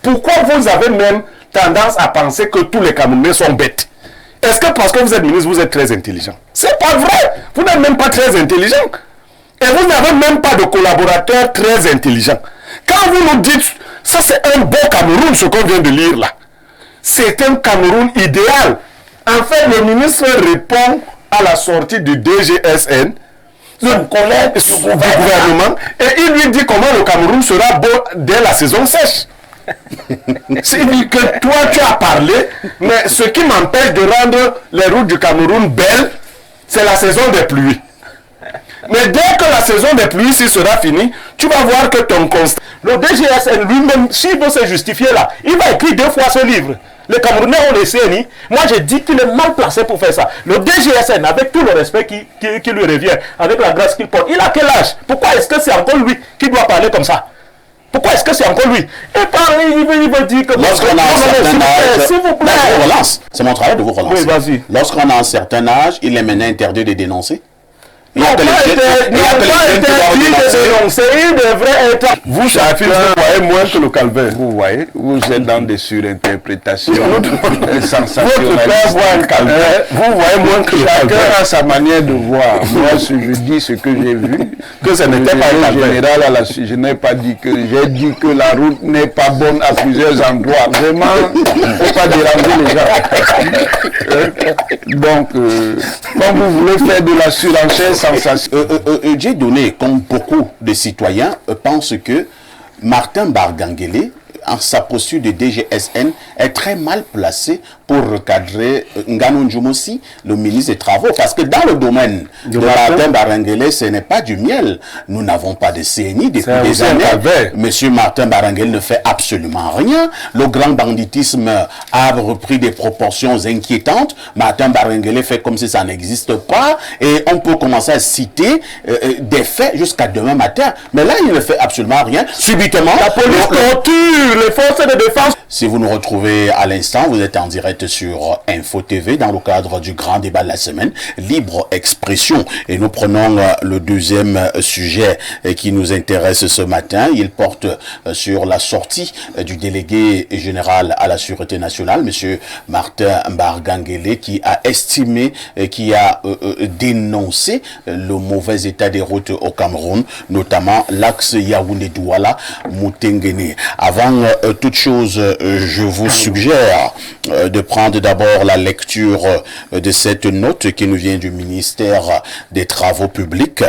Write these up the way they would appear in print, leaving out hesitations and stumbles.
Pourquoi vous avez même tendance à penser que tous les Camerounais sont bêtes? Est-ce que parce que vous êtes ministre, vous êtes très intelligent? C'est pas vrai. Vous n'êtes même pas très intelligent. Et vous n'avez même pas de collaborateurs très intelligents. Quand vous nous dites, ça c'est un beau Cameroun, ce qu'on vient de lire là. C'est un Cameroun idéal. En fait, le ministre répond à la sortie du DGSN, son collègue du gouvernement, et il lui dit comment le Cameroun sera beau dès la saison sèche. C'est que toi tu as parlé, mais ce qui m'empêche de rendre les routes du Cameroun belles, c'est la saison des pluies. Mais dès que la saison des pluies sera finie, tu vas voir que ton constat... Le DGSN lui-même, s'il veut se justifier là, il va écrire 2 fois ce livre. Les Camerounais ont les CNI. Moi, j'ai dit qu'il est mal placé pour faire ça. Le DGSN, avec tout le respect qui lui revient, avec la grâce qu'il porte, il a quel âge? Pourquoi est-ce que c'est encore lui qui doit parler comme ça? Pourquoi est-ce que c'est encore lui? Et parler, il veut dire que... Lorsqu'on a un certain âge... S'il vous plaît. C'est mon travail de vous relancer. Oui, vas-y. Lorsqu'on a un certain âge, il est maintenant interdit de dénoncer. Il n'a pas interdit de dénoncer, il devrait être... Vous, chacun, vous voyez moins que le calvaire. Vous voyez, vous êtes dans des surinterprétations. Votre père voit un calvaire, vous voyez moins que le calvaire. Chacun a sa manière de voir. Moi, je dis ce que j'ai vu. Que ce n'était pas un calvaire. Général, je n'ai pas dit que... J'ai dit que la route n'est pas bonne à plusieurs endroits. Vraiment, il ne faut pas déranger les gens. Donc, quand vous voulez faire de la surenchère, j'ai donné, comme beaucoup de citoyens, pensent que Martin Barganguélé, en sa posture de DGSN, est très mal placé pour recadrer Nganou Ndjoumoussi, le ministre des Travaux. Parce que dans le domaine de Martin Barganguélé, ce n'est pas du miel. Nous n'avons pas de CNI depuis des années. Monsieur Martin Barganguélé ne fait absolument rien. Le grand banditisme a repris des proportions inquiétantes. Martin Barganguélé fait comme si ça n'existe pas. Et on peut commencer à citer des faits jusqu'à demain matin. Mais là, il ne fait absolument rien. Subitement, la police torture les forces de défense. Si vous nous retrouvez à l'instant, vous êtes en direct sur Info TV dans le cadre du grand débat de la semaine, libre expression. Et nous prenons le deuxième sujet qui nous intéresse ce matin. Il porte sur la sortie du délégué général à la Sûreté nationale, M. Martin Barganguélé, qui a estimé, qui a dénoncé le mauvais état des routes au Cameroun, notamment l'axe Yaoundé-Douala, Moutengene. Avant toute chose, je vous suggère de prendre d'abord la lecture de cette note qui nous vient du ministère des Travaux publics.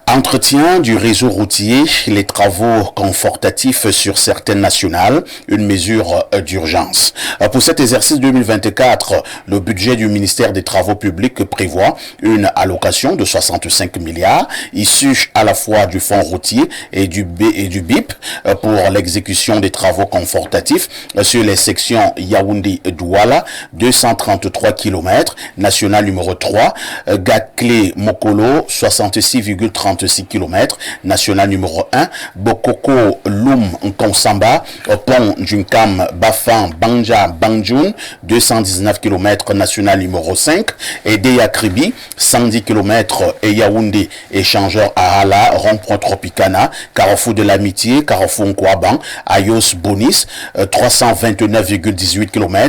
Entretien du réseau routier, les travaux confortatifs sur certaines nationales, une mesure d'urgence. Pour cet exercice 2024, le budget du ministère des Travaux publics prévoit une allocation de 65 milliards, issue à la fois du fonds routier et du BIP pour l'exécution des travaux confortatifs sur les sections Yaoundé-Douala, 233 km, national numéro 3, Gaklé-Mokolo, 66,36 km, national numéro 1, Bokoko-Loum-Nkonsamba, pont Djunkam, Bafan, Banja, Banjoun, 219 km, national numéro 5, et Deyakribi, 110 km, et Yaoundé, échangeur à Hala, rond-point Tropicana, Carrefour de l'Amitié, Carrefour Nkwaban, Ayos Bonis, 329,18 km,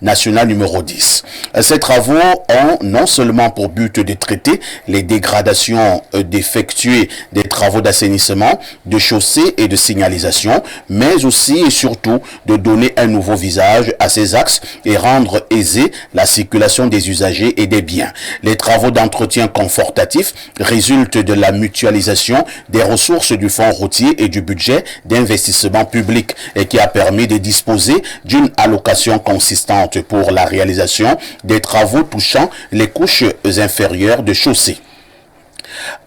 national numéro 10. Ces travaux ont non seulement pour but de traiter les dégradations d'effectuer des travaux d'assainissement, de chaussées et de signalisation, mais aussi et surtout de donner un nouveau visage à ces axes et rendre aisée la circulation des usagers et des biens. Les travaux d'entretien confortatif résultent de la mutualisation des ressources du fonds routier et du budget d'investissement public et qui a permis de disposer d'une allocation consistante pour la réalisation des travaux touchant les couches inférieures de chaussée.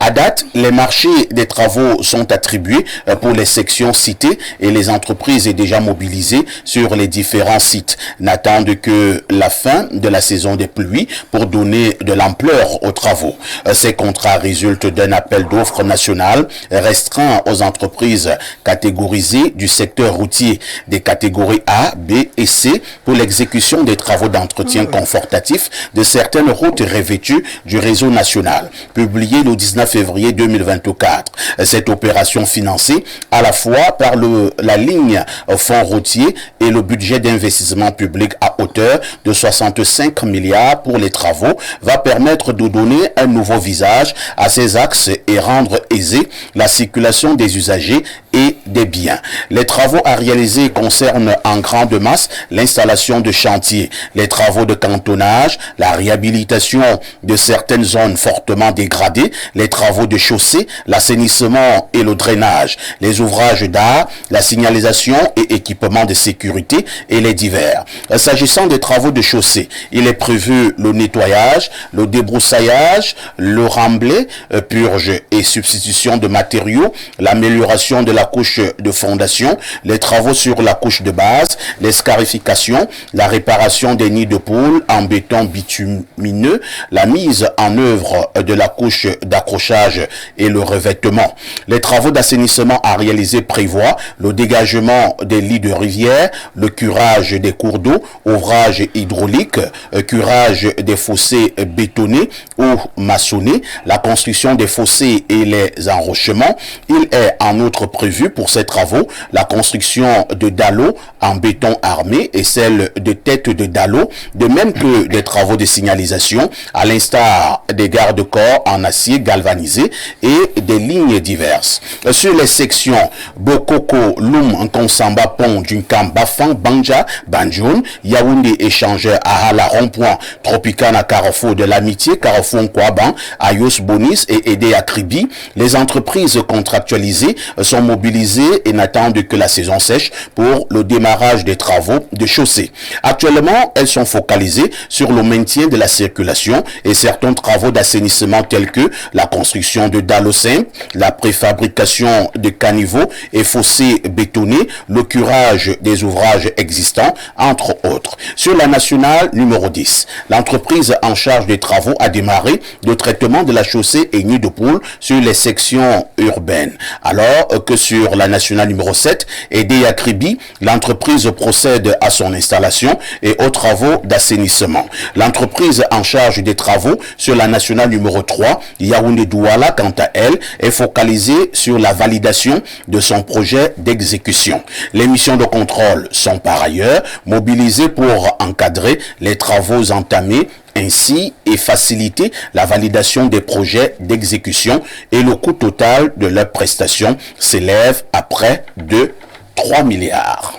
À date, les marchés des travaux sont attribués pour les sections citées et les entreprises déjà mobilisées sur les différents sites n'attendent que la fin de la saison des pluies pour donner de l'ampleur aux travaux. Ces contrats résultent d'un appel d'offres national restreint aux entreprises catégorisées du secteur routier, des catégories A, B et C pour l'exécution des travaux d'entretien confortatif de certaines routes revêtues du réseau national. Publié le 19 février 2024. Cette opération financée à la fois par la ligne fonds routier et le budget d'investissement public à hauteur de 65 milliards pour les travaux va permettre de donner un nouveau visage à ces axes et rendre aisée la circulation des usagers et des biens. Les travaux à réaliser concernent en grande masse l'installation de chantiers, les travaux de cantonnage, la réhabilitation de certaines zones fortement dégradées, les travaux de chaussée, l'assainissement et le drainage, les ouvrages d'art, la signalisation et équipement de sécurité et les divers. S'agissant des travaux de chaussée, il est prévu le nettoyage, le débroussaillage, le remblai, purge et substitution de matériaux, l'amélioration de la couche de fondation, les travaux sur la couche de base, les scarifications, la réparation des nids de poules en béton bitumineux, la mise en œuvre de la couche d'accrochage et le revêtement. Les travaux d'assainissement à réaliser prévoient le dégagement des lits de rivière, le curage des cours d'eau, ouvrage hydraulique, curage des fossés bétonnés ou maçonnés, la construction des fossés et les enrochements. Il est en outre prévu pour ces travaux la construction de dallots en béton armé et celle de têtes de dallots, de même que des travaux de signalisation à l'instar des garde-corps en acier galvanisé et des lignes diverses. Sur les sections Bokoko, Loum, Nkonsamba, Pont, Djunkam, Bafang, Banja, Banjoun, Yaoundé, échangeur, Ahala, Rond-Point, Tropicana, Carrefour de l'Amitié, Carrefour Nkwaban, Ayos Bonis et Aidé Akribi, les entreprises contractualisées sont mobilisées et n'attendent que la saison sèche pour le démarrage des travaux de chaussée. Actuellement, elles sont focalisées sur le maintien de la circulation et certains travaux d'assainissement tels que la construction de dallots simples, la préfabrication de caniveaux et fossés bétonnés, le curage des ouvrages existants, entre autres. Sur la nationale numéro 10, l'entreprise en charge des travaux a démarré le traitement de la chaussée et nid de poule sur les sections urbaines. Alors que sur la nationale numéro 7, Aidé Akribi, l'entreprise procède à son installation et aux travaux d'assainissement. L'entreprise en charge des travaux sur la nationale numéro 3, Yaoundé Douala, quant à elle, est focalisée sur la validation de son projet d'exécution. Les missions de contrôle sont par ailleurs mobilisées pour encadrer les travaux entamés ainsi et faciliter la validation des projets d'exécution et le coût total de leurs prestations s'élève à près de 3 milliards.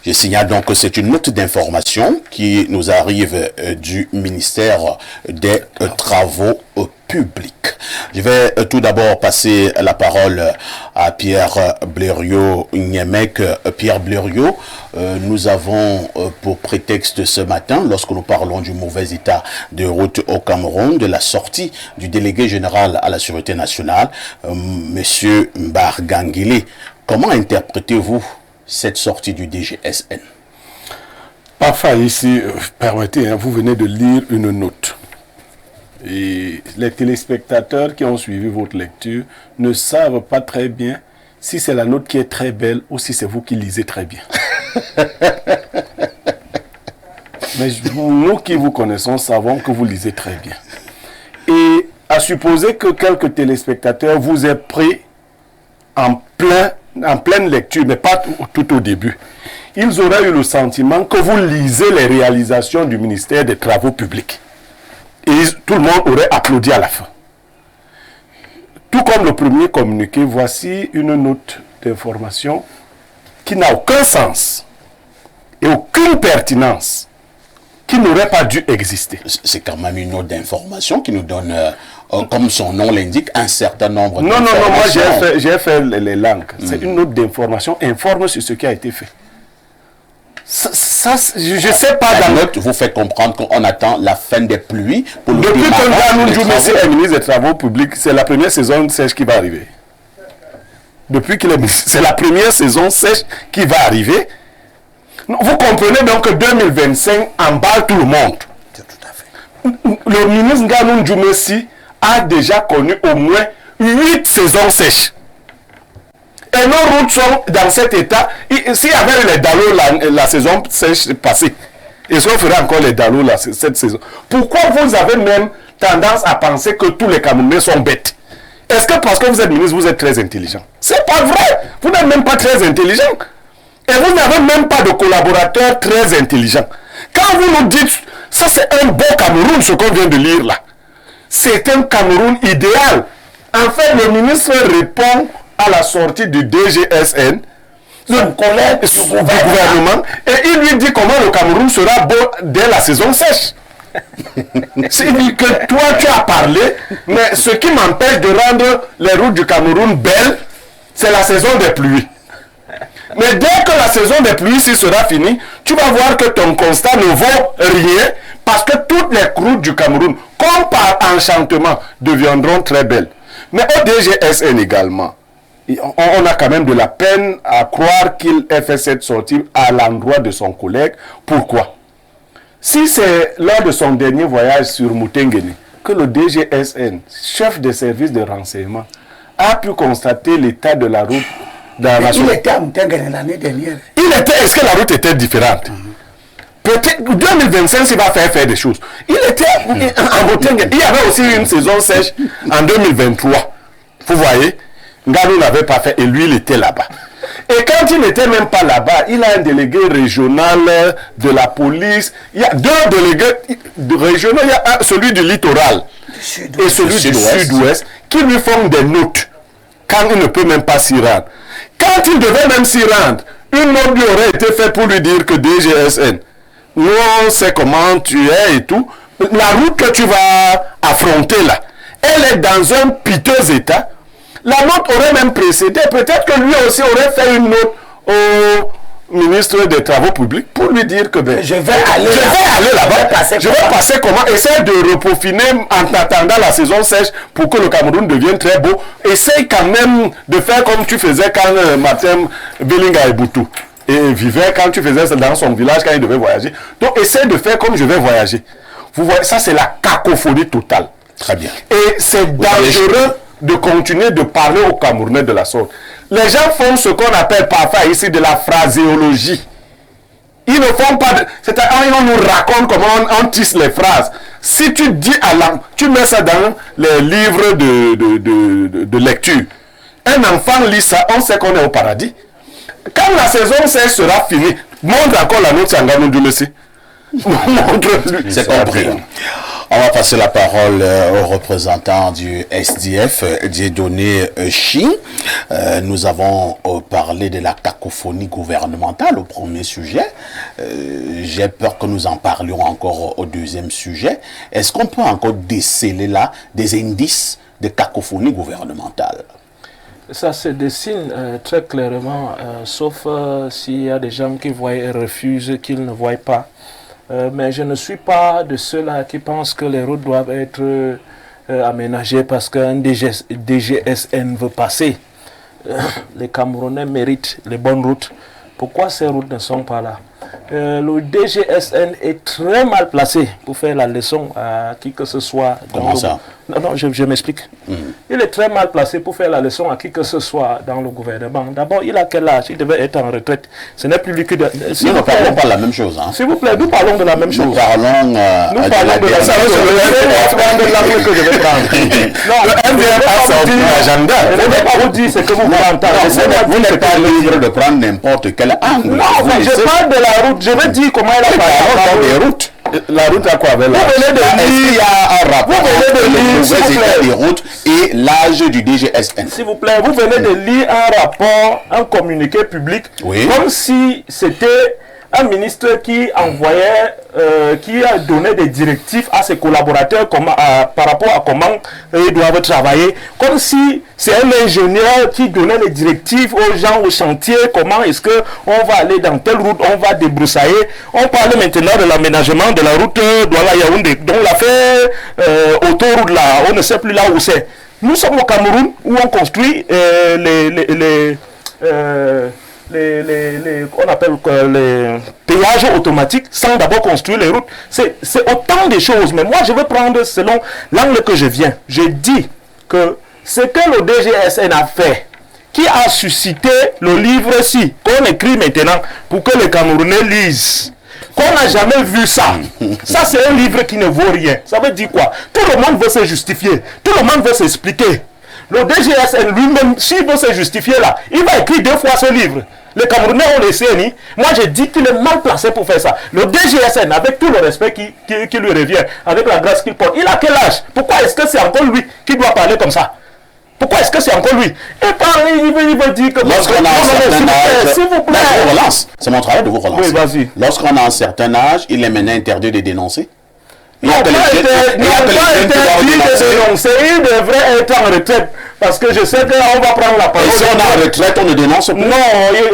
Je signale donc que c'est une note d'information qui nous arrive du ministère des Travaux publics. Je vais tout d'abord passer la parole à Pierre Blériot-Niemek. Pierre Blériot, nous avons pour prétexte ce matin, lorsque nous parlons du mauvais état de route au Cameroun, de la sortie du délégué général à la Sûreté nationale, Monsieur Mbargangele. Comment interprétez-vous cette sortie du DGSN? Parfois ici, permettez, vous venez de lire une note. Et les téléspectateurs qui ont suivi votre lecture ne savent pas très bien si c'est la note qui est très belle ou si c'est vous qui lisez très bien. Mais nous qui vous connaissons savons que vous lisez très bien. Et à supposer que quelques téléspectateurs vous aient pris en pleine lecture, mais pas tout au début, ils auraient eu le sentiment que vous lisez les réalisations du ministère des Travaux publics. Et tout le monde aurait applaudi à la fin. Tout comme le premier communiqué, voici une note d'information qui n'a aucun sens et aucune pertinence, qui n'aurait pas dû exister. C'est quand même une note d'information qui nous donne, comme son nom l'indique, un certain nombre de... Non, moi j'ai fait les langues. C'est une note d'information, informe sur ce qui a été fait. Je ne sais pas. La note vous fait comprendre qu'on attend la fin des pluies pour le Depuis que Nganoun Djoumé est ministre des Travaux publics, c'est la première saison sèche qui va arriver. Depuis qu'il est ministre, c'est la première saison sèche qui va arriver. Vous comprenez donc que 2025 emballe tout le monde. Tout à fait. Le ministre Nganoun Djoumé a déjà connu au moins 8 saisons sèches. Et nos routes sont dans cet état. S'il y avait les dallots la saison sèche passée, est-ce qu'on ferait encore les dallots cette saison? Pourquoi vous avez même tendance à penser que tous les Camerounais sont bêtes. Est-ce que parce que vous êtes ministre, vous êtes très intelligent? C'est pas vrai. Vous n'êtes même pas très intelligent. Et vous n'avez même pas de collaborateurs très intelligents. Quand vous nous dites, ça c'est un beau Cameroun, ce qu'on vient de lire là. C'est un Cameroun idéal. En fait, le ministre répond à la sortie du DGSN, son collègue du gouvernement, et il lui dit comment le Cameroun sera beau dès la saison sèche. C'est que toi tu as parlé, mais ce qui m'empêche de rendre les routes du Cameroun belles, c'est la saison des pluies. Mais dès que la saison des pluies sera finie, tu vas voir que ton constat ne vaut rien, parce que toutes les routes du Cameroun, comme par enchantement, deviendront très belles. Mais au DGSN également, on a quand même de la peine à croire qu'il ait fait cette sortie à l'endroit de son collègue. Pourquoi? Si c'est lors de son dernier voyage sur Moutengene que le DGSN, chef des services de renseignement, a pu constater l'état de la route dans la zone. Il était à Moutengene l'année dernière. Est-ce que la route était différente? Peut-être 2025, il va faire des choses. Il était en Moutengene. Il y avait aussi une saison sèche en 2023. Vous voyez, Ngalou n'avait pas fait et lui, il était là-bas. Et quand il n'était même pas là-bas, il a un délégué régional de la police. Il y a deux délégués régionaux. Il y a celui du littoral et celui du sud-ouest qui lui font des notes quand il ne peut même pas s'y rendre. Quand il devait même s'y rendre, une note lui aurait été faite pour lui dire que DGSN, nous on sait comment tu es et tout. La route que tu vas affronter là, elle est dans un piteux état. La note aurait même précédé. Peut-être que lui aussi aurait fait une note au ministre des Travaux publics pour lui dire que je vais aller là-bas. Je vais passer comment? Essaye de repeaufiner en attendant la saison sèche pour que le Cameroun devienne très beau. Essaye quand même de faire comme tu faisais quand Martin Belinga Eboutou et vivait quand tu faisais ça dans son village quand il devait voyager. Donc essaye de faire comme je vais voyager. Vous voyez, ça c'est la cacophonie totale. Très bien. Et c'est dangereux de continuer de parler aux Camerounais de la sorte. Les gens font ce qu'on appelle parfois ici de la phraséologie. Ils ne font pas de... C'est-à-dire, on nous raconte comment on tisse les phrases. Si tu dis à l'enfant, tu mets ça dans les livres de lecture. Un enfant lit ça, on sait qu'on est au paradis. Quand la saison sèche sera finie, montre encore la note Sangano du Messie. Montre-lui. C'est compris. On va passer la parole au représentant du SDF, Dieudonné Chi. Nous avons parlé de la cacophonie gouvernementale au premier sujet. J'ai peur que nous en parlions encore au deuxième sujet. Est-ce qu'on peut encore déceler là des indices de cacophonie gouvernementale? Ça se dessine très clairement, sauf s'il y a des gens qui voient et refusent, qu'ils ne voient pas. Mais je ne suis pas de ceux-là qui pensent que les routes doivent être aménagées parce qu'un DGSN veut passer. Les Camerounais méritent les bonnes routes. Pourquoi ces routes ne sont pas là? Le DGSN est très mal placé pour faire la leçon à qui que ce soit. Comment ça? Non, je m'explique. Il est très mal placé pour faire la leçon à qui que ce soit dans le gouvernement. D'abord, il a quel âge? Il devait être en retraite. Ce n'est plus lui qui... Nous ne parlons pas de la même chose. Hein. S'il vous plaît, nous parlons de la même chose. Nous parlons de l'angle que je vais prendre. Non, le MDR a sorti l'agenda. Je ne vais pas vous dire ce que vous voulez entendre. Vous n'êtes pas libre de prendre n'importe quel angle. Non, mais je parle de la route. Je vais dire comment elle a parlé des routes. La route à quoi avec la... Vous venez de lire, il y a un rapport entre les mauvais états des routes et l'âge du DGSN. S'il vous plaît, vous venez de lire un rapport, un communiqué public, oui, comme si c'était un ministre qui envoyait, qui a donné des directives à ses collaborateurs par rapport à comment ils doivent travailler, comme si c'est un ingénieur qui donnait les directives aux gens au chantier, comment est-ce qu'on va aller dans telle route, on va débroussailler. On parle maintenant de l'aménagement de la route Douala-Yaoundé, dont l'affaire autoroute là, on ne sait plus là où c'est. Nous sommes au Cameroun où on construit on appelle les péages automatiques sans d'abord construire les routes. C'est autant de choses. Mais moi, je vais prendre selon l'angle que je viens. Je dis que ce que le DGSN a fait, qui a suscité le livre-ci, qu'on écrit maintenant pour que les Camerounais lisent, qu'on n'a jamais vu ça. Ça, c'est un livre qui ne vaut rien. Ça veut dire quoi? Tout le monde veut se justifier. Tout le monde veut s'expliquer. Le DGSN lui-même, s'il veut se justifier là, il va écrire 2 fois ce livre. Les Camerounais ont les CNI. Moi, j'ai dit qu'il est mal placé pour faire ça. Le DGSN, avec tout le respect qui lui revient, avec la grâce qu'il porte, il a quel âge? Pourquoi est-ce que c'est encore lui qui doit parler comme ça? Pourquoi est-ce que c'est encore lui? Et pareil, il veut dire que... Lorsqu'on a un certain âge, s'il vous plaît. je vous relance. C'est mon travail de vous relancer. Oui, vas-y. Lorsqu'on a un certain âge, il est maintenant interdit de dénoncer. Il n'a pas été interdit de dénoncer. Il devrait être en retraite. Parce que je sais qu'on va prendre la parole. Et si on est en retraite, on ne dénonce plus? Non,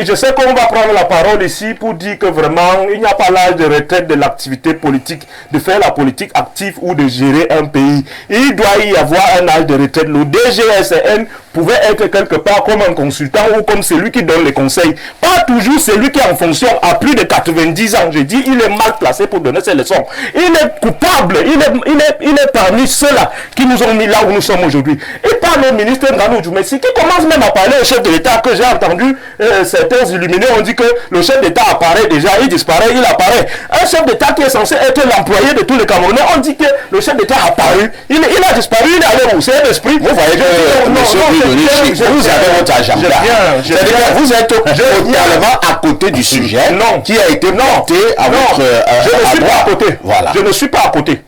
je sais qu'on va prendre la parole ici pour dire que vraiment, il n'y a pas l'âge de retraite de l'activité politique, de faire la politique active ou de gérer un pays. Il doit y avoir un âge de retraite. Le DGSN pouvait être quelque part comme un consultant ou comme celui qui donne les conseils. Pas toujours celui qui est en fonction à plus de 90 ans. Je dis, il est mal placé pour donner ses leçons. Il est coupable. Il est parmi ceux-là qui nous ont mis là où nous sommes aujourd'hui. Et pas le ministre Nganou Djoumessi qui commence même à parler au chef de l'État, que j'ai entendu certains illuminés ont dit que le chef d'État apparaît déjà, il disparaît, il apparaît. Un chef d'État qui est censé être l'employé de tous les Camerounais, on dit que le chef d'État a apparu. Il a disparu, il est allé où? C'est un esprit. Vous voyez que vous avez votre agenda. Vous êtes totalement à côté du sujet qui a été porté à votre... Je ne suis pas à côté. Voilà. Je ne suis pas à côté.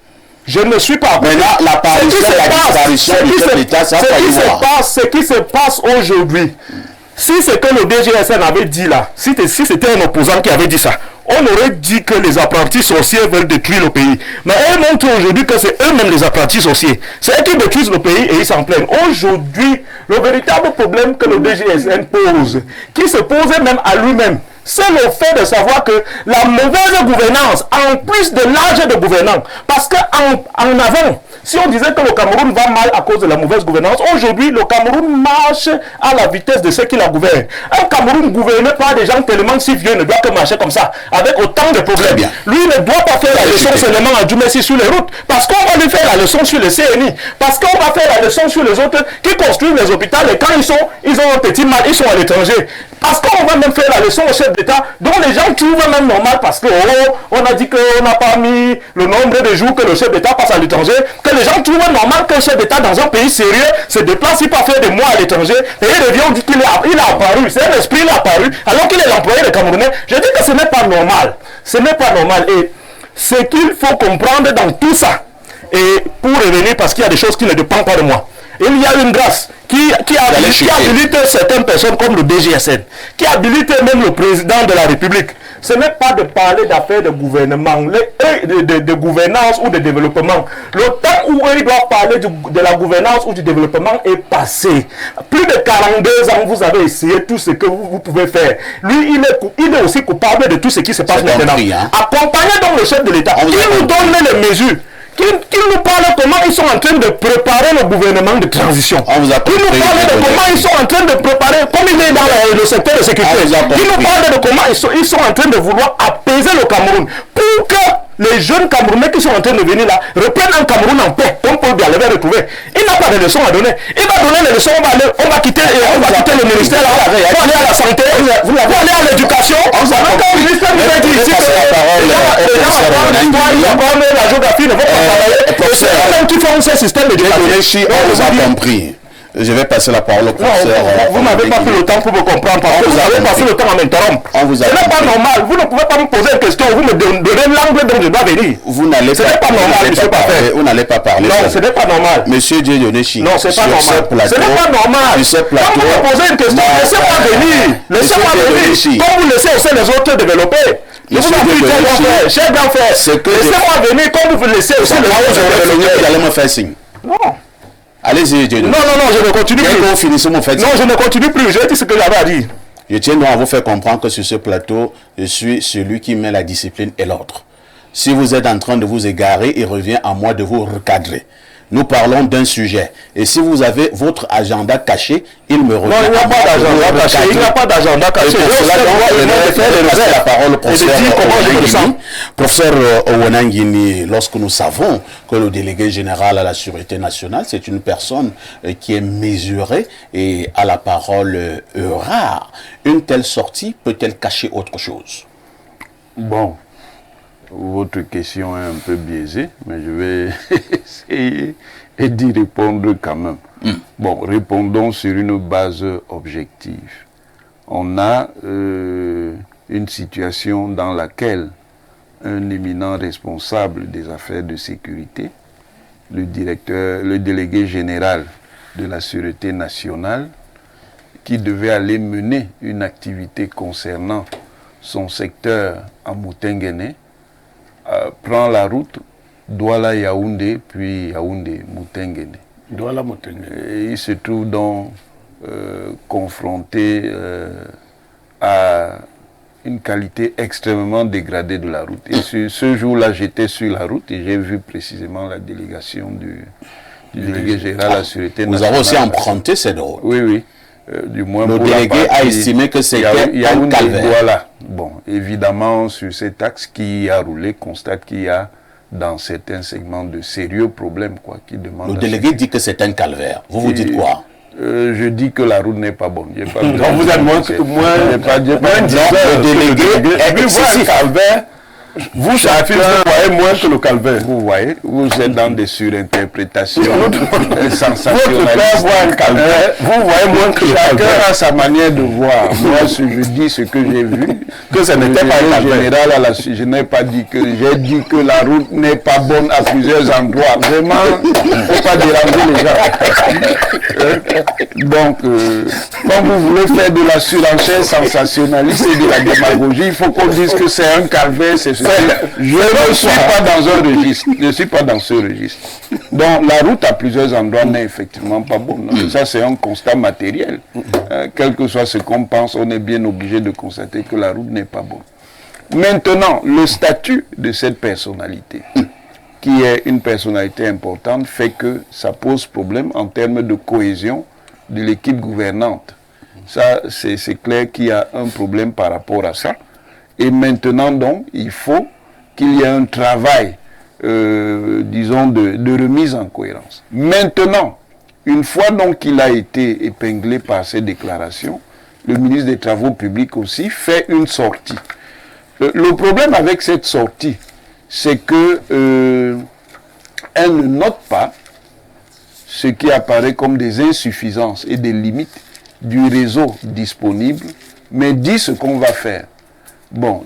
Je ne suis pas à côté. Maintenant, l'apparition et la disparition du chef d'État, ça va ce qui se passe aujourd'hui, si c'est que le DGSN avait dit là, si c'était un opposant qui avait dit ça, on aurait dit que les apprentis sorciers veulent détruire le pays. Mais eux montrent aujourd'hui que c'est eux-mêmes les apprentis sorciers. C'est eux qui détruisent le pays et ils s'en plaignent. Aujourd'hui, le véritable problème que le DGSN pose, qui se posait même à lui-même, c'est le fait de savoir que la mauvaise gouvernance, en plus de l'âge de gouvernants, parce qu'en avant, si on disait que le Cameroun va mal à cause de la mauvaise gouvernance, aujourd'hui, le Cameroun marche à la vitesse de ceux qui la gouvernent. Un Cameroun gouverné par des gens tellement si vieux ne doit que marcher comme ça, avec autant de problèmes. Lui ne doit pas faire la leçon seulement à Djoumessi sur les routes, parce qu'on va lui faire la leçon sur le CNI, parce qu'on va faire la leçon sur les autres qui construisent les hôpitaux, et quand ils ont un petit mal, ils sont à l'étranger. Parce qu'on va même faire la leçon au chef d'État, dont les gens trouvent même normal, parce que on a dit qu'on n'a pas mis le nombre de jours que le chef d'État passe à l'étranger, que les gens trouvent normal qu'un chef d'État dans un pays sérieux se déplace, il peut faire des mois à l'étranger, et il revient, on dit qu'il a apparu, c'est un esprit, il a apparu, alors qu'il est l'employé des Camerounais. Je dis que ce n'est pas normal. Ce n'est pas normal. Et ce qu'il faut comprendre dans tout ça, et pour revenir, parce qu'il y a des choses qui ne dépendent pas de moi, il y a une grâce qui habilite certaines personnes comme le DGSN, qui habilite même le président de la République. Ce n'est pas de parler d'affaires de gouvernement, de gouvernance ou de développement. Le temps où ils doivent parler de la gouvernance ou du développement est passé. Plus de 42 ans, vous avez essayé tout ce que vous pouvez faire. Lui, il est aussi coupable de tout ce qui se passe maintenant. Accompagnez donc le chef de l'État. Il nous donne les mesures. Qui nous parle comment ils sont en train de préparer le gouvernement de transition. Qui nous parle de comment ils sont en train de préparer, comme il est dans le secteur de sécurité. Qui nous parle de comment ils sont en train de vouloir apaiser le Cameroun pour que les jeunes Camerounais qui sont en train de venir là reprennent un Cameroun en paix, comme Paul Biya l'avait retrouvé. Il n'a pas de leçons à donner. Il va donner les leçons, on va quitter le ministère là, on va aller à la santé, on va aller à l'éducation. Quand le ministère nous a dit ici que la géographie ne vont pas travailler, c'est eux-mêmes qui font ce système d'éducation. On vous a compris. Je vais passer la parole au professeur. Vous n'avez pas pris le temps pour me comprendre, parce que vous avez passé le temps à m'interrompre. Ce n'est pas normal. Vous ne pouvez pas me poser une question, vous me donnez l'angle dont je dois venir. Vous n'allez pas, pas normal, monsieur Parfait. Vous n'allez pas parler. Non, ce n'est pas normal. Monsieur Dieudonné-Chi. Non, c'est pas normal. Ce n'est pas normal. Quand vous me posez une question, laissez-moi venir. Laissez-moi venir. Quand vous laissez aussi les autres développer. Je vous ai dit, cher grand frère, laissez-moi venir comme vous laissez aussi les autres développer. Vous allez me faire signe. Non. Allez-y, non, je ne continue plus. Non, je ne continue plus. J'ai dit ce que j'avais à dire. Je tiens donc à vous faire comprendre que sur ce plateau, je suis celui qui met la discipline et l'ordre. Si vous êtes en train de vous égarer, il revient à moi de vous recadrer. Nous parlons d'un sujet. Et si vous avez votre agenda caché, il me revient. Non, il n'y a pas d'agenda caché. Il n'y a pas d'agenda caché. Et pour cela, je vais passer la parole au professeur Owanangini. Lorsque nous savons que le délégué général à la Sûreté nationale, c'est une personne qui est mesurée et à la parole rare, une telle sortie peut-elle cacher autre chose? Bon, votre question est un peu biaisée, mais je vais essayer d'y répondre quand même. Bon, répondons sur une base objective. On a une situation dans laquelle un éminent responsable des affaires de sécurité, le délégué général de la Sûreté nationale, qui devait aller mener une activité concernant son secteur à Moutenguene, prend la route Douala-Yaoundé, puis Yaoundé-Moutenguene. Et il se trouve donc confronté à une qualité extrêmement dégradée de la route. Et ce jour-là, j'étais sur la route et j'ai vu précisément la délégation du délégué général à la Sûreté nationale. Vous avez aussi emprunté cette route. Oui, oui. Du moins le délégué a estimé que c'était un calvaire. Voilà. Bon, évidemment, sur cet axe qui a roulé, constate qu'il y a dans certains segments de sérieux problèmes, quoi, qui demandent. Le délégué dit que c'est un calvaire. Vous dites quoi? Je dis que la route n'est pas bonne. Donc vous êtes moins le délégué est excessif. Calvaire. Vous, chacun, vous voyez moins que le calvaire. Vous voyez, vous êtes dans des surinterprétations sensationnalistes. Vous voyez moins que le calvaire. Chacun a sa manière de voir. Moi, je dis ce que j'ai vu. Que ce n'était pas un général je n'ai pas dit que... J'ai dit que la route n'est pas bonne à plusieurs endroits. Vraiment, il ne faut pas déranger les gens. Donc, quand vous voulez faire de la surenchère sensationnaliste et de la démagogie, il faut qu'on dise que c'est un calvaire, c'est ce je ne suis pas dans un registre. Je ne suis pas dans ce registre. Donc la route à plusieurs endroits n'est effectivement pas bonne. Ça, c'est un constat matériel. Quel que soit ce qu'on pense, on est bien obligé de constater que la route n'est pas bonne. Maintenant, le statut de cette personnalité, qui est une personnalité importante, fait que ça pose problème en termes de cohésion de l'équipe gouvernante. Ça, c'est clair qu'il y a un problème par rapport à ça. Et maintenant, donc, il faut qu'il y ait un travail, disons, de remise en cohérence. Maintenant, une fois donc qu'il a été épinglé par ces déclarations, le ministre des Travaux publics aussi fait une sortie. Le problème avec cette sortie, c'est que elle ne note pas ce qui apparaît comme des insuffisances et des limites du réseau disponible, mais dit ce qu'on va faire. Bon,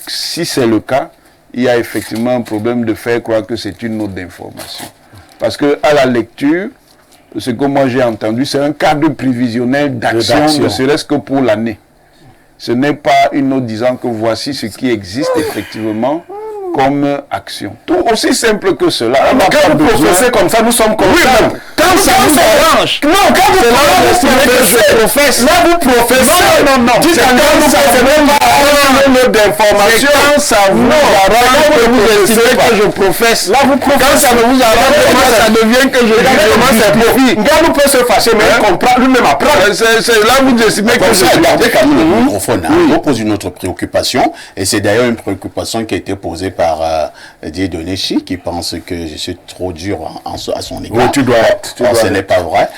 si c'est le cas, il y a effectivement un problème de faire croire que c'est une note d'information. Parce que à la lecture, ce que moi j'ai entendu, c'est un cadre prévisionnel d'action, ne serait-ce que pour l'année. Ce n'est pas une note disant que voici ce qui existe effectivement comme action. Tout aussi simple que cela. Quand vous professez comme ça, nous sommes comme ça. Quand ça vous arrange. Non, quand vous professez. Là, vous professez. Non. Dites quand vous professez même pas une note d'information. Quand ça vous arrange que vous estimez que je professe. Là, vous professez. Quand ça ne vous arrange, ça devient que je dis. Regarde, nous peut se fâcher, mais il comprend lui-même après. C'est là vous estimez que je regardez quand même le microphone. On pose une autre préoccupation. Et c'est d'ailleurs une préoccupation qui a été posée par Dieudonné Chi, qui pense que je suis trop dur à son égard. Oui, tu dois. Ce n'est pas vrai.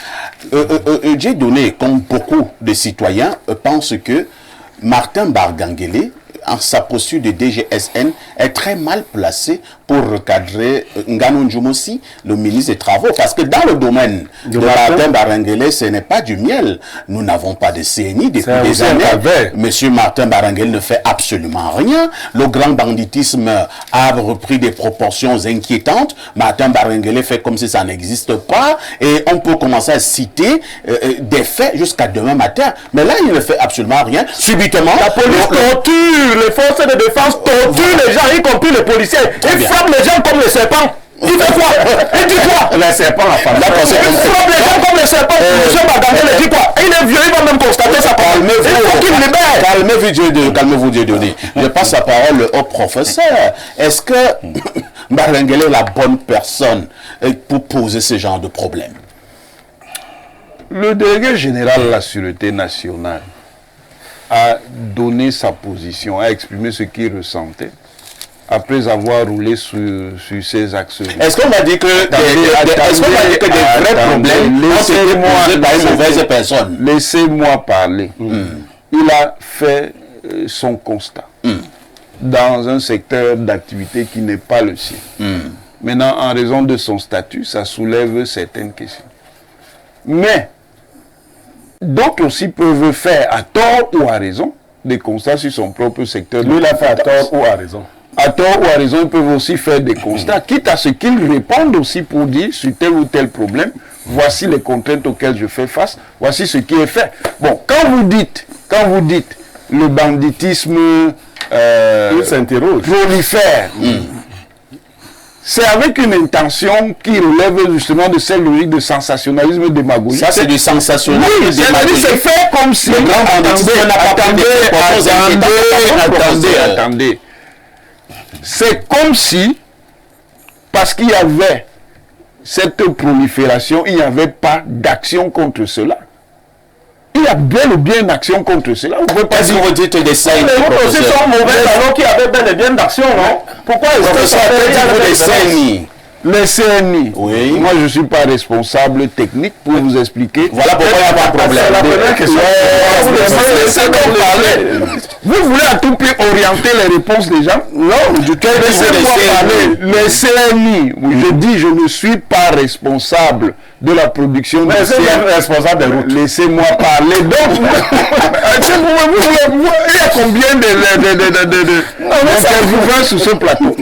Dieudonné, comme beaucoup de citoyens, pense que Martin Barganguélé, en sa posture de DGSN, est très mal placé pour recadrer Nganou Ndjumossi, le ministre des Travaux. Parce que dans le domaine de Martin Barganguélé, ce n'est pas du miel. Nous n'avons pas de CNI depuis des années. Monsieur Martin Barganguélé ne fait absolument rien. Le grand banditisme a repris des proportions inquiétantes. Martin Barganguélé fait comme si ça n'existe pas. Et on peut commencer à citer des faits jusqu'à demain matin. Mais là, il ne fait absolument rien. Subitement, la police torture, les forces de défense torturent les gens, y compris les policiers. Ils frappent les gens comme les serpents. Il fait quoi? Il dit quoi? Les serpents, la femme. Il frappe les gens comme les serpents. M. Barganguélé dit quoi? Il est vieux, il va même constater sa parole. Il faut qu'il libère. Calmez-vous, Dieudonné. Je passe la parole au professeur. Est-ce que Barganguélé est la bonne personne pour poser ce genre de problème? Le délégué général de la Sûreté nationale a donné sa position, a exprimé ce qu'il ressentait après avoir roulé sur ces axes. Est-ce qu'on va dire que des vrais problèmes posés par une mauvaise personne? Laissez-moi parler. Il a fait son constat. dans un secteur d'activité qui n'est pas le sien. Maintenant, en raison de son statut, ça soulève certaines questions. Mais, d'autres aussi peuvent faire, à tort ou à raison, des constats sur son propre secteur. Lui, il a fait à tort ou à raison. À tort ou à raison, ils peuvent aussi faire des constats, quitte à ce qu'ils répondent aussi pour dire sur tel ou tel problème, voici les contraintes auxquelles je fais face, voici ce qui est fait. Bon, quand vous dites le banditisme prolifère, c'est avec une intention qui relève justement de celle logique de sensationnalisme et démagogie. Ça, c'est du sensationnalisme. Oui, c'est fait comme si... Attendez. C'est comme si, parce qu'il y avait cette prolifération, il n'y avait pas d'action contre cela. Il y a bel et bien une action contre cela. Vous pouvez pas dire... vous dites des saints, les autres aussi sont mauvais alors qu'il y avait bel et bien d'action, non? Pourquoi les CNI? Les CNI. Oui. Moi, je ne suis pas responsable technique pour vous expliquer. Voilà pourquoi il n'y a pas de problème. La première question. Vous voulez à tout prix orienter les réponses des gens? Non, laissez-moi parler. Les CNI, oui, je dis, je ne suis pas responsable de la production des CNI. Responsable des routes. Laissez-moi parler. Donc, il y a combien d'intervieweurs sur ce plateau?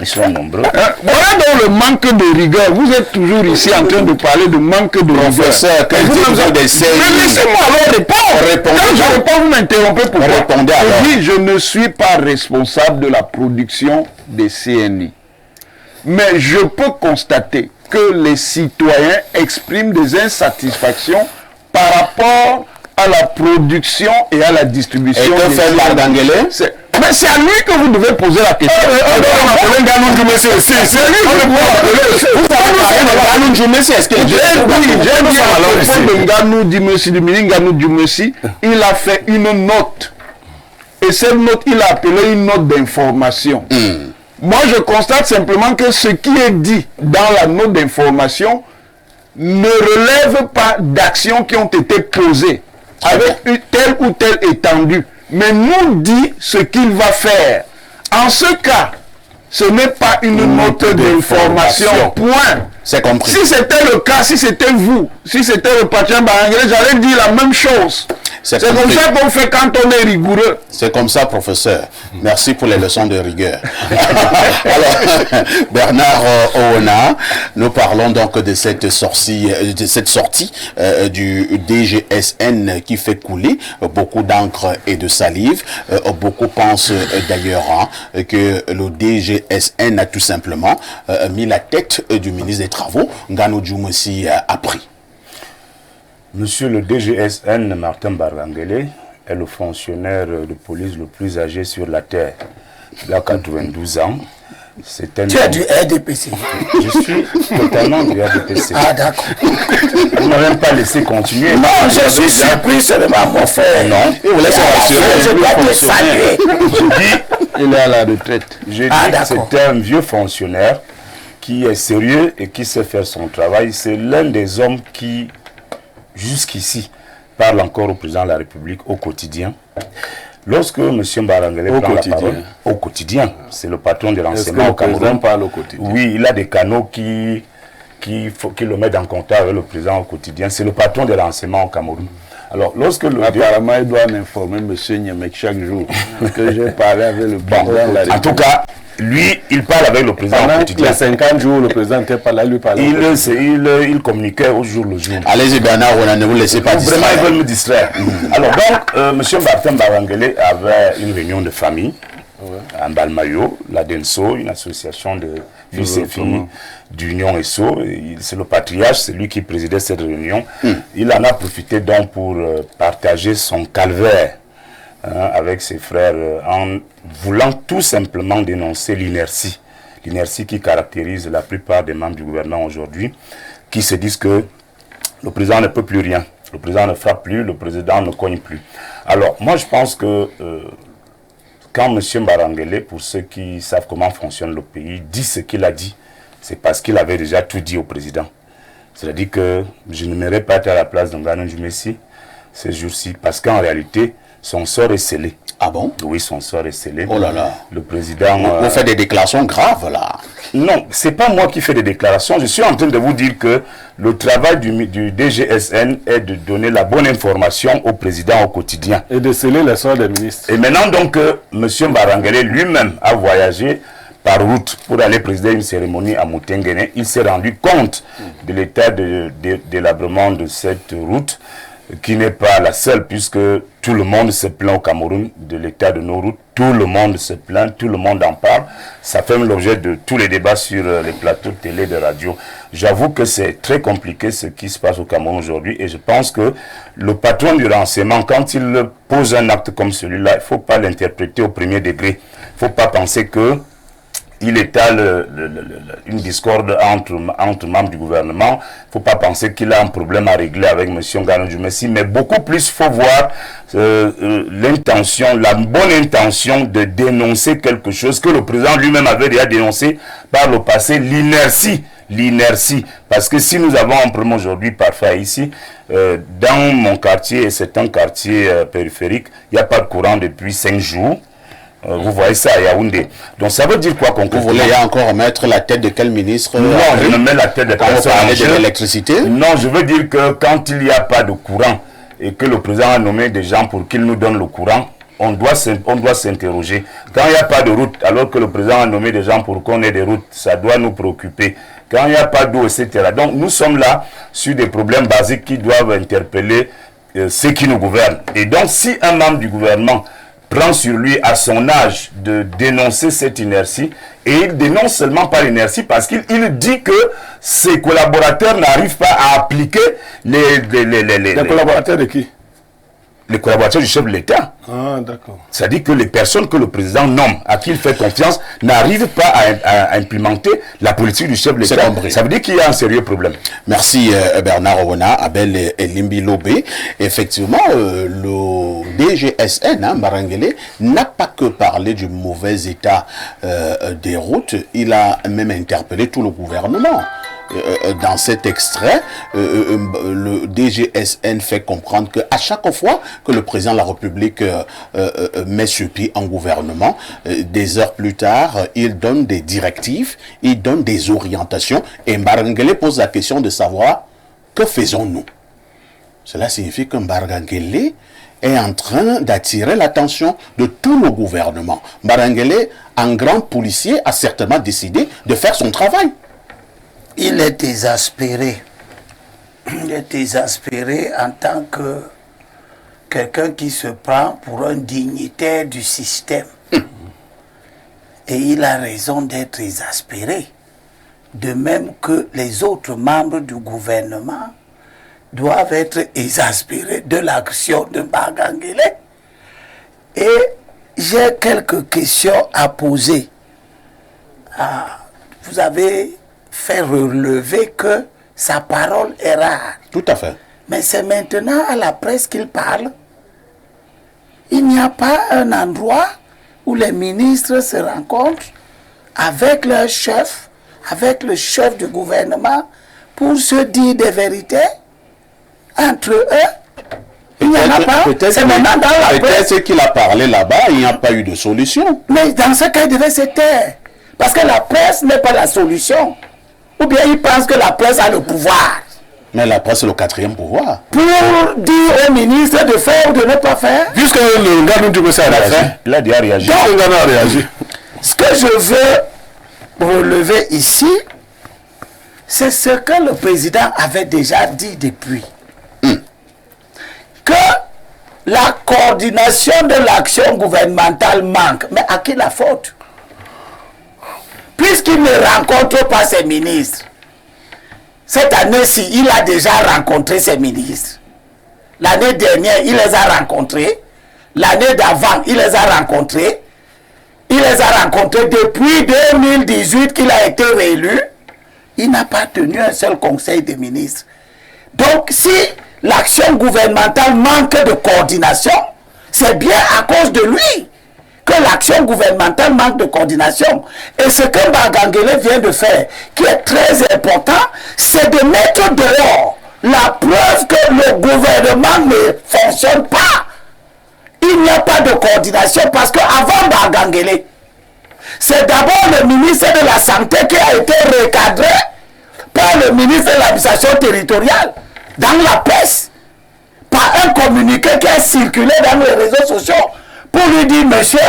Ils sont nombreux. Voilà donc le manque de rigueur. Vous êtes toujours ici en train de parler de manque de rigueur. Professeur, quand vous avez des CNI... Mais laissez-moi alors répondre. Quand je réponds, vous m'interrompez pourquoi? Répondez alors. Je dis, je ne suis pas responsable de la production des CNI. Mais je peux constater que les citoyens expriment des insatisfactions par rapport à la production et à la distribution. Et que fait Bardanguele? Mais c'est à lui que vous devez poser la question. C'est lui qui est-ce que il a fait une note. Et cette note, il a appelé une note d'information. Moi, je constate simplement que ce qui est dit dans la note d'information ne relève pas d'actions qui ont été posées avec telle ou telle étendue, mais nous dit ce qu'il va faire. En ce cas, ce n'est pas une note d'information. Point. C'est compris. Si c'était le cas, si c'était vous, si c'était le patron Bardanguele, j'allais dire la même chose. C'est comme ça qu'on fait quand on est rigoureux. C'est comme ça, professeur. Merci pour les leçons de rigueur. Alors, Bernard Oona, nous parlons donc de cette sortie du DGSN qui fait couler beaucoup d'encre et de salive. Beaucoup pensent d'ailleurs que le DGSN a tout simplement mis la tête du ministre des Travaux, Nganou Djoumossi, a pris. Monsieur le DGSN, Martin Bardanguele, est le fonctionnaire de police le plus âgé sur la Terre. Il a 92 ans. Tu es du RDPC. Je suis totalement du RDPC. Ah, d'accord. Vous n'avez même pas laissé continuer. Non, je suis surpris seulement, mon frère. Non, je dois te saluer. Je dis, il est à la retraite. Je dis que c'est un vieux fonctionnaire qui est sérieux et qui sait faire son travail. C'est l'un des hommes qui, jusqu'ici, parle encore au président de la République au quotidien. Lorsque M. Bardanguele prend la parole, au quotidien, c'est le patron de l'enseignement au Cameroun. Parle au quotidien. Oui, il a des canaux qui le mettent en contact avec le président au quotidien. C'est le patron de l'enseignement au Cameroun. Alors, lorsque apparemment, il doit m'informer M. Niamek chaque jour que j'ai parlé avec le président de la République. En tout cas, lui, il parle avec le président au quotidien. Il y a 50 jours, le président n'était pas là, lui parlait. Il communiquait au jour le jour. Allez-y Bernard, ne vous laissez pas distraire. Vraiment, ils veulent me distraire. Alors donc, M. Martin Bardanguele avait une réunion de famille à Balmayo, la DENSO, une association de fils et filles d'Union ESSO. C'est le patriarche, c'est lui qui présidait cette réunion. Il en a profité donc pour partager son calvaire avec ses frères en voulant tout simplement dénoncer l'inertie. L'inertie qui caractérise la plupart des membres du gouvernement aujourd'hui, qui se disent que le président ne peut plus rien, le président ne frappe plus, le président ne cogne plus. Alors moi je pense que quand M. Bardanguele, pour ceux qui savent comment fonctionne le pays, dit ce qu'il a dit, c'est parce qu'il avait déjà tout dit au président. C'est-à-dire que je n'aimerais pas être à la place de Nganou Djoumossi ces jours-ci, parce qu'en réalité, son sort est scellé. Ah bon? Oui, son sort est scellé. Oh là là. Le président... Vous faites des déclarations graves, là. Non, c'est pas moi qui fais des déclarations. Je suis en train de vous dire que le travail du DGSN est de donner la bonne information au président au quotidien. Et de sceller les sorts des ministres. Et maintenant, donc, M. Mbarangele lui-même a voyagé par route pour aller présider une cérémonie à Moutenguene. Il s'est rendu compte de l'état de délabrement de cette route, qui n'est pas la seule, puisque tout le monde se plaint au Cameroun de l'état de nos routes. Tout le monde se plaint, tout le monde en parle. Ça fait l'objet de tous les débats sur les plateaux de télé, de radio. J'avoue que c'est très compliqué ce qui se passe au Cameroun aujourd'hui, et je pense que le patron du renseignement, quand il pose un acte comme celui-là, il ne faut pas l'interpréter au premier degré. Il ne faut pas penser que il étale une discorde entre membres du gouvernement. Il ne faut pas penser qu'il a un problème à régler avec M. Ngano Djumessi, mais beaucoup plus, il faut voir l'intention, la bonne intention de dénoncer quelque chose que le président lui-même avait déjà dénoncé par le passé, l'inertie. Parce que si nous avons un problème aujourd'hui parfait ici, dans mon quartier, et c'est un quartier périphérique, il n'y a pas de courant depuis 5 jours. Vous voyez ça à Yaoundé. Donc ça veut dire quoi concrètement? Vous voulez encore mettre la tête de quel ministre? Non, je ne mets la tête de personne. Quand vous parlez de l'électricité? Non, je veux dire que quand il n'y a pas de courant et que le président a nommé des gens pour qu'ils nous donnent le courant, on doit s'interroger. Quand il n'y a pas de route, alors que le président a nommé des gens pour qu'on ait des routes, ça doit nous préoccuper. Quand il n'y a pas d'eau, etc. Donc nous sommes là sur des problèmes basiques qui doivent interpeller ceux qui nous gouvernent. Et donc si un membre du gouvernement prend sur lui à son âge de dénoncer cette inertie, et il dénonce seulement par l'inertie parce qu'il dit que ses collaborateurs n'arrivent pas à appliquer les collaborateurs de qui? Les collaborateurs du chef de l'État. Ah, d'accord. C'est-à-dire que les personnes que le président nomme, à qui il fait confiance, n'arrivent pas à implémenter la politique du chef de l'État. Ça veut dire qu'il y a un sérieux problème. Merci Bernard Owona, Abel Elimbi Lobé. Effectivement, le DGSN, Mbarangele, n'a pas que parlé du mauvais état des routes, il a même interpellé tout le gouvernement. Dans cet extrait, le DGSN fait comprendre qu'à chaque fois que le président de la République met sur pied un gouvernement, des heures plus tard, il donne des directives, il donne des orientations, et Mbarangele pose la question de savoir que faisons-nous. Cela signifie que Mbarangele est en train d'attirer l'attention de tout le gouvernement. Mbarangele, en grand policier, a certainement décidé de faire son travail. Il est exaspéré. Il est exaspéré en tant que quelqu'un qui se prend pour un dignitaire du système. Et il a raison d'être exaspéré. De même que les autres membres du gouvernement doivent être exaspérés de l'action de Mbarangele. Et j'ai quelques questions à poser. Vous avez fait relever que sa parole est rare. Tout à fait. Mais c'est maintenant à la presse qu'il parle. Il n'y a pas un endroit où les ministres se rencontrent avec leur chef, avec le chef du gouvernement, pour se dire des vérités entre eux. Il n'y en a pas. C'est maintenant dans la presse. Peut-être qu'il a parlé là-bas, il n'y a pas eu de solution. Mais dans ce cas, il devait se taire. Parce que la presse n'est pas la solution. Ou bien il pense que la presse a le pouvoir. Mais la presse est le 4e pouvoir. Pour dire au ministre de faire ou de ne pas faire. Puisque le Ngano Djumessi a réagi. Il a déjà réagi. Donc, le Ngano a réagi. Ce que je veux relever ici, c'est ce que le président avait déjà dit depuis. Que la coordination de l'action gouvernementale manque. Mais à qui la faute? Puisqu'il ne rencontre pas ses ministres. Cette année-ci, il a déjà rencontré ses ministres. L'année dernière, il les a rencontrés. L'année d'avant, il les a rencontrés. Il les a rencontrés depuis 2018 qu'il a été réélu. Il n'a pas tenu un seul conseil des ministres. Donc, si l'action gouvernementale manque de coordination, c'est bien à cause de lui que l'action gouvernementale manque de coordination. Et ce que Mbarangele vient de faire, qui est très important, c'est de mettre dehors la preuve que le gouvernement ne fonctionne pas. il n'y a pas de coordination parce qu'avant Bagangele, c'est d'abord le ministre de la Santé qui a été recadré par le ministre de l'administration territoriale dans la presse, par un communiqué qui a circulé dans les réseaux sociaux pour lui dire, monsieur,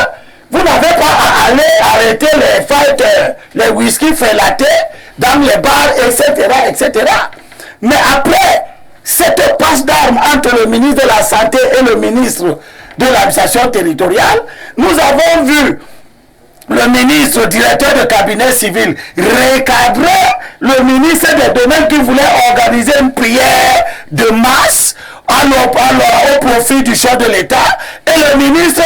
vous n'avez pas à aller arrêter les fights, les whisky felatés dans les bars, etc., etc. Mais après cette passe d'armes entre le ministre de la Santé et le ministre de l'administration territoriale, nous avons vu le ministre directeur de cabinet civil recadrer le ministre des Domaines qui voulait organiser une prière de masse au profit du chef de l'État, et le ministre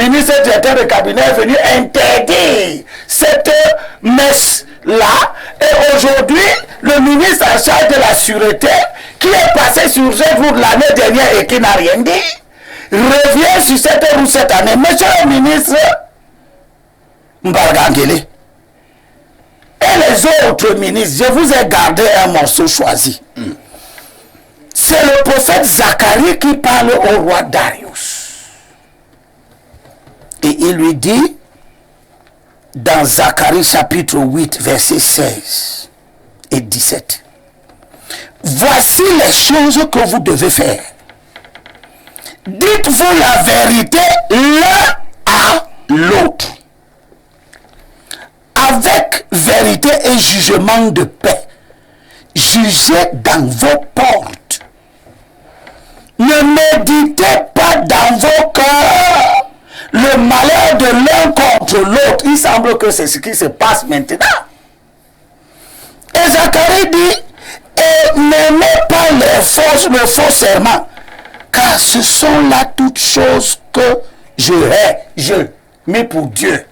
ministre directeur de cabinet est venu interdire cette messe-là. Et aujourd'hui, le ministre en charge de la sûreté, qui est passé sur cette route l'année dernière et qui n'a rien dit, revient sur cette route cette année. Monsieur le ministre Mbargangele et les autres ministres, je vous ai gardé un morceau choisi. C'est le prophète Zacharie qui parle au roi Darius. Et il lui dit, dans Zacharie chapitre 8, versets 16 et 17, voici les choses que vous devez faire. Dites-vous la vérité l'un à l'autre, avec vérité et jugement de paix. Jugez dans vos portes. Ne méditez pas dans vos cœurs le malheur de l'un contre l'autre. Il semble que c'est ce qui se passe maintenant. Et Zacharie dit, et n'aimez pas le faux serment, car ce sont là toutes choses que je hais, mais pour Dieu.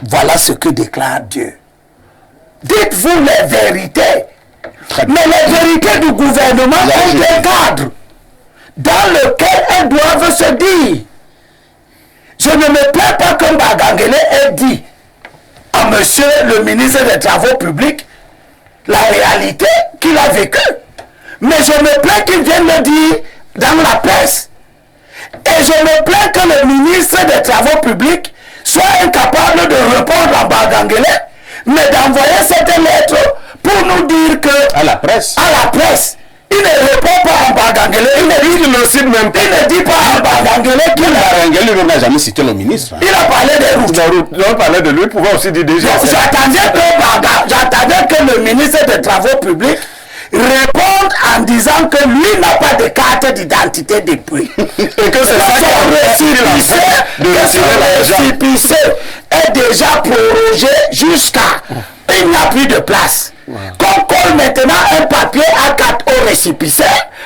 Voilà ce que déclare Dieu. Dites-vous les vérités. Mais les vérités du gouvernement ont des cadres dans lesquels elles doivent se dire. Je ne me plains pas que Bagangele ait dit à monsieur le ministre des Travaux publics la réalité qu'il a vécue. Mais je me plains qu'il vienne le dire dans la presse. Et je me plains que le ministre des Travaux publics soit incapable de répondre à Bagangele, mais d'envoyer cette lettre pour nous dire que... À la presse. Il ne répond pas à Bagangele, il ne dit pas à Bagangele qu'il a... Bagangele n'a jamais cité le ministre. Il a parlé des routes. On parlait de lui, il pouvait aussi dire déjà... J'attendais que le ministre des Travaux publics réponde en disant que lui n'a pas de carte d'identité depuis. Et que c'est ça son récépissé est déjà prorogé jusqu'à... Il n'y a plus de place. Qu'on colle maintenant un papier A4 au récépissé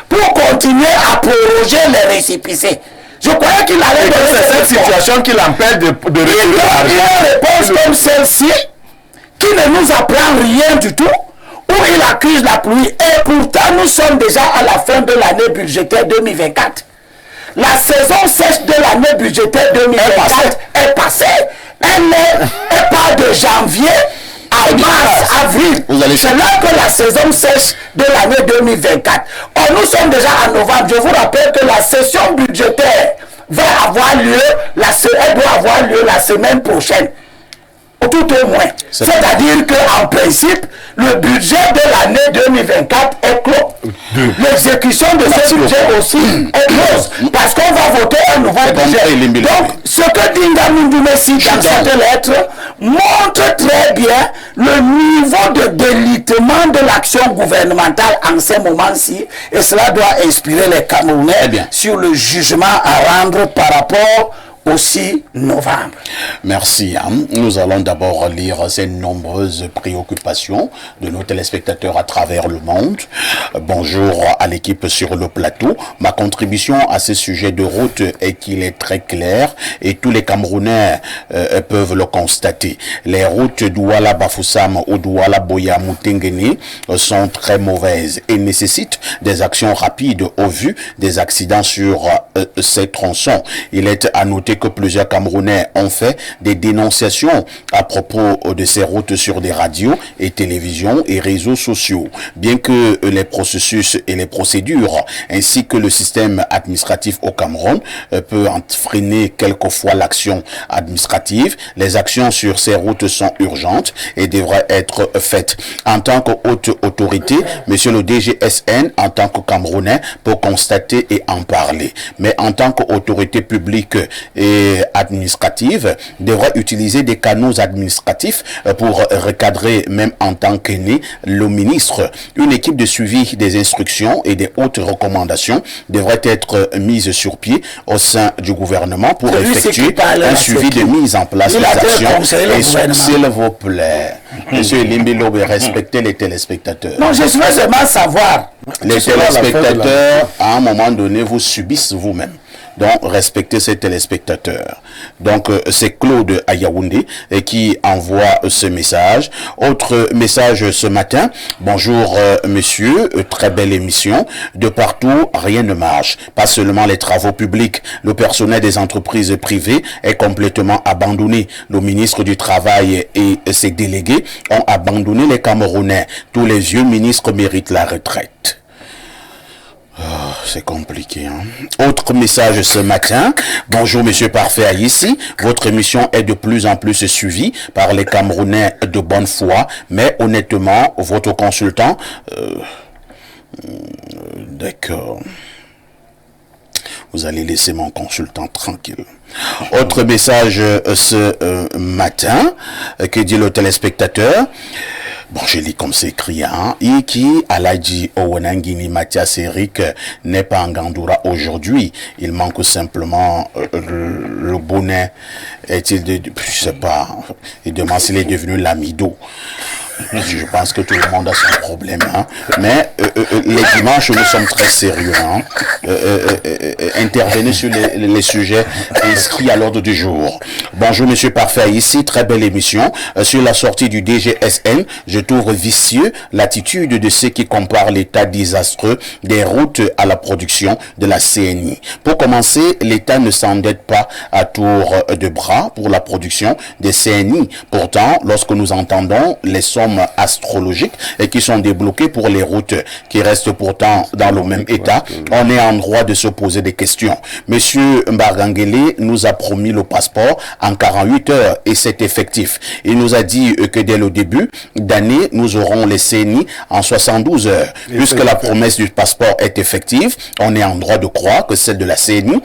pour continuer à proroger les récépissés. Je croyais qu'il allait donner cette situation qui l'empêche de répondre. Il y a une réponse comme celle-ci qui ne nous apprend rien du tout, où il accuse la pluie. Et pourtant, nous sommes déjà à la fin de l'année budgétaire 2024. La saison sèche de l'année budgétaire 2024 est passée. Elle n'est pas de janvier à mars, avril. C'est là que la saison sèche de l'année 2024. Or, nous sommes déjà en novembre. Je vous rappelle que la session budgétaire va avoir lieu, elle doit avoir lieu la semaine prochaine. Tout au moins. C'est-à-dire qu'en principe, le budget de l'année 2024 est clos. L'exécution de ce budget aussi est close. Parce qu'on va voter un nouveau budget. Donc, ce que Dinga Mundume cite dans cette lettre montre très bien le niveau de délitement de l'action gouvernementale en ces moments-ci. Et cela doit inspirer les Camerounais sur le jugement à rendre par rapport au 6 novembre. Merci. Nous allons d'abord lire ces nombreuses préoccupations de nos téléspectateurs à travers le monde. Bonjour à l'équipe sur le plateau. Ma contribution à ce sujet de route est qu'il est très clair et tous les Camerounais peuvent le constater. Les routes Douala-Bafoussam ou Douala-Boya-Moutengeni sont très mauvaises et nécessitent des actions rapides au vu des accidents sur ces tronçons. Il est à noter que plusieurs Camerounais ont fait des dénonciations à propos de ces routes sur des radios et télévisions et réseaux sociaux. Bien que les processus et les procédures ainsi que le système administratif au Cameroun peut en freiner quelquefois l'action administrative, les actions sur ces routes sont urgentes et devraient être faites. En tant que haute autorité, monsieur le DGSN, en tant que Camerounais, peut constater et en parler. Mais en tant qu'autorité publique et administrative, devrait utiliser des canaux administratifs pour recadrer, même en tant qu'aîné, le ministre. Une équipe de suivi des instructions et des hautes recommandations devrait être mise sur pied au sein du gouvernement pour effectuer un suivi de mise en place des actions. Et s'il vous plaît, monsieur Limbilobe, respectez les téléspectateurs. Non, je souhaite seulement savoir. Les téléspectateurs, à un moment donné, vous subissent vous-même. Donc, respectez ces téléspectateurs. Donc, c'est Claude à Yaoundé qui envoie ce message. Autre message ce matin. Bonjour, monsieur. Très belle émission. De partout, rien ne marche. Pas seulement les travaux publics. Le personnel des entreprises privées est complètement abandonné. Le ministre du Travail et ses délégués ont abandonné les Camerounais. Tous les vieux ministres méritent la retraite. Oh, c'est compliqué, hein? Autre message ce matin. Bonjour, monsieur Parfait Aïssi. Votre émission est de plus en plus suivie par les Camerounais de bonne foi, mais honnêtement, votre consultant... D'accord. Vous allez laisser mon consultant tranquille. Autre message ce matin. Que dit le téléspectateur? Bon, je lis comme c'est écrit, hein. Iki Aladji Owenangini Mathias Eric n'est pas en Gandoura aujourd'hui. Il manque simplement le bonnet. Est-il je sais pas. Il demande s'il est devenu l'amido. Je pense que tout le monde a son problème, hein. Mais les dimanches, nous sommes très sérieux, hein. Intervenez sur les sujets inscrits à l'ordre du jour. Bonjour, monsieur Parfait, ici, très belle émission. Sur la sortie du DGSN, je trouve vicieux l'attitude de ceux qui comparent l'état désastreux des routes à la production de la CNI. Pour commencer, l'État ne s'endette pas à tour de bras pour la production des CNI. Pourtant, lorsque nous entendons les sommes astrologiques et qui sont débloquées pour les routes qui restent pourtant dans le même état, on est en droit de se poser des questions. Monsieur Mbarangele nous a promis le passeport en 48 heures et c'est effectif. Il nous a dit que dès le début d'année, nous aurons les CNI en 72 heures. Puisque la promesse du passeport est effective, on est en droit de croire que celle de la CNI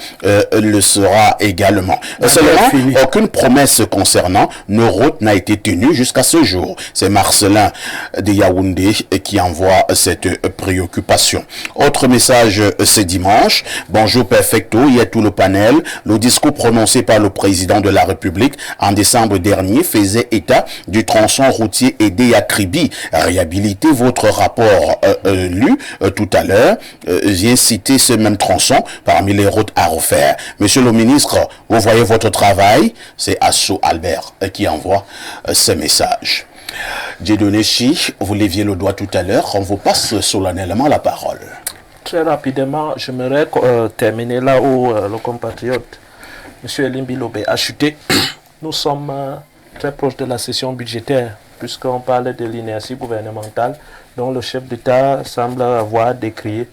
le sera également. Seulement, aucune promesse concernant nos routes n'a été tenue jusqu'à ce jour. C'est Marcelin de Yaoundé qui envoie cette préoccupation. Autre message ce dimanche. Bonjour Perfecto, il y a tout le panel. Le discours prononcé par le président de la République en décembre dernier faisait état du tronçon routier aidé à Kribi. Réhabilitez votre rapport lu tout à l'heure. Viens citer ce même tronçon parmi les routes à refaire. Monsieur le ministre, vous voyez votre travail. C'est Asso Albert qui envoie ce message. Dieudonné Chi, vous leviez le doigt tout à l'heure, on vous passe solennellement la parole. Très rapidement, j'aimerais terminer là où le compatriote M. Limbilobe a chuté. Nous sommes très proches de la session budgétaire, puisqu'on parle de l'inertie gouvernementale dont le chef d'État semble avoir décrié.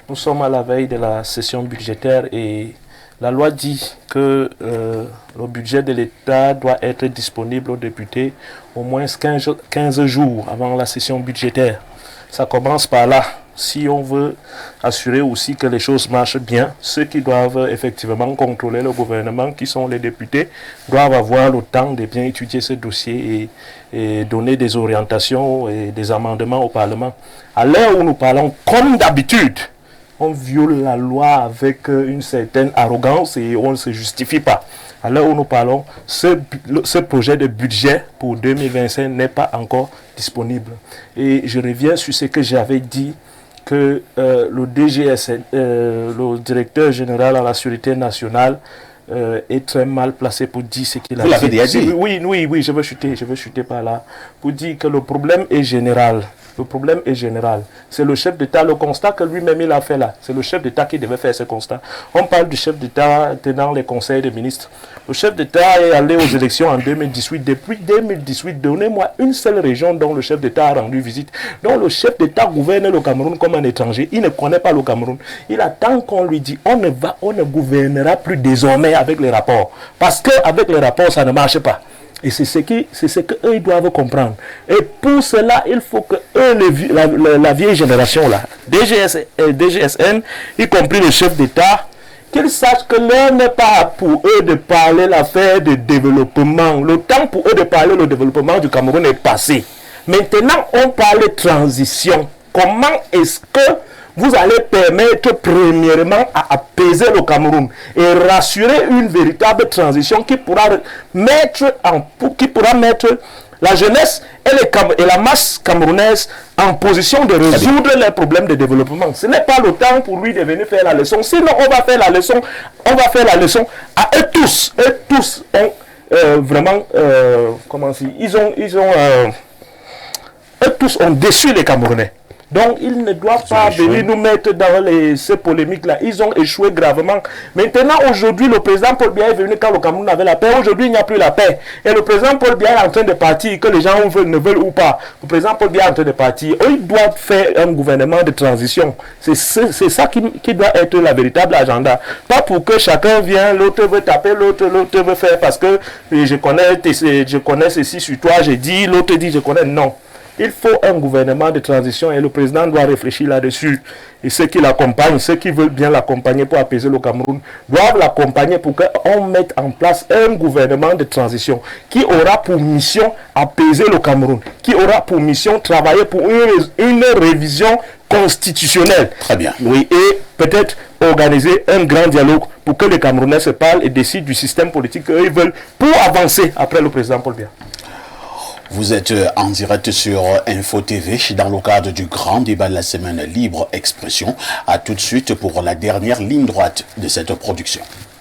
Nous sommes à la veille de la session budgétaire et la loi dit que le budget de l'État doit être disponible aux députés au moins 15 jours avant la session budgétaire. Ça commence par là. Si on veut assurer aussi que les choses marchent bien, ceux qui doivent effectivement contrôler le gouvernement, qui sont les députés, doivent avoir le temps de bien étudier ce dossier et donner des orientations et des amendements au Parlement. À l'heure où nous parlons, comme d'habitude, on viole la loi avec une certaine arrogance et on ne se justifie pas. À l'heure où nous parlons, ce projet de budget pour 2025 n'est pas encore disponible. Et je reviens sur ce que j'avais dit, que le DGSN, le directeur général à la Sûreté nationale, est très mal placé pour dire ce qu'il a dit. Vous l'avez déjà dit. Oui, je veux chuter par là. Pour dire que le problème est général. Le problème est général. C'est le chef d'État, le constat que lui-même il a fait là. C'est le chef d'État qui devait faire ce constat. On parle du chef d'État tenant les conseils des ministres. Le chef d'État est allé aux élections en 2018. Depuis 2018, donnez-moi une seule région dont le chef d'État a rendu visite, dont le chef d'État gouverne le Cameroun comme un étranger. Il ne connaît pas le Cameroun. Il attend qu'on lui dise on ne gouvernera plus désormais avec les rapports. Parce qu'avec les rapports, ça ne marche pas. Et c'est ce qu'eux ils doivent comprendre. Et pour cela, il faut que eux, la vieille génération là, DGSN, y compris le chef d'État, qu'ils sachent que l'heure n'est pas pour eux de parler l'affaire de développement. Le temps pour eux de parler le développement du Cameroun est passé. Maintenant, on parle de transition. Comment est-ce que vous allez permettre premièrement à apaiser le Cameroun et rassurer une véritable transition qui pourra mettre la jeunesse et la masse camerounaise en position de résoudre les problèmes de développement. Ce n'est pas le temps pour lui de venir faire la leçon. Sinon, on va faire la leçon à eux tous. Eux tous ont vraiment, eux tous ont déçu les Camerounais. Donc, ils ne doivent pas venir nous mettre dans ces polémiques-là. Ils ont échoué gravement. Maintenant, aujourd'hui, le président Paul Biya est venu quand le Cameroun avait la paix. Aujourd'hui, il n'y a plus la paix. Et le président Paul Biya est en train de partir, que les gens ne veulent ou pas. Le président Paul Biya est en train de partir. Eux, ils doivent faire un gouvernement de transition. C'est ça qui doit être la véritable agenda. Pas pour que chacun vienne, l'autre veut taper, l'autre veut faire parce que je connais ceci sur toi, j'ai dit, l'autre dit je connais. Non. Il faut un gouvernement de transition et le président doit réfléchir là-dessus. Et ceux qui l'accompagnent, ceux qui veulent bien l'accompagner pour apaiser le Cameroun, doivent l'accompagner pour qu'on mette en place un gouvernement de transition qui aura pour mission apaiser le Cameroun, qui aura pour mission travailler pour une révision constitutionnelle. Très bien. Oui, et peut-être organiser un grand dialogue pour que les Camerounais se parlent et décident du système politique qu'ils veulent pour avancer après le président Paul Biya. Vous êtes en direct sur Info TV dans le cadre du grand débat de la semaine Libre Expression. À tout de suite pour la dernière ligne droite de cette production.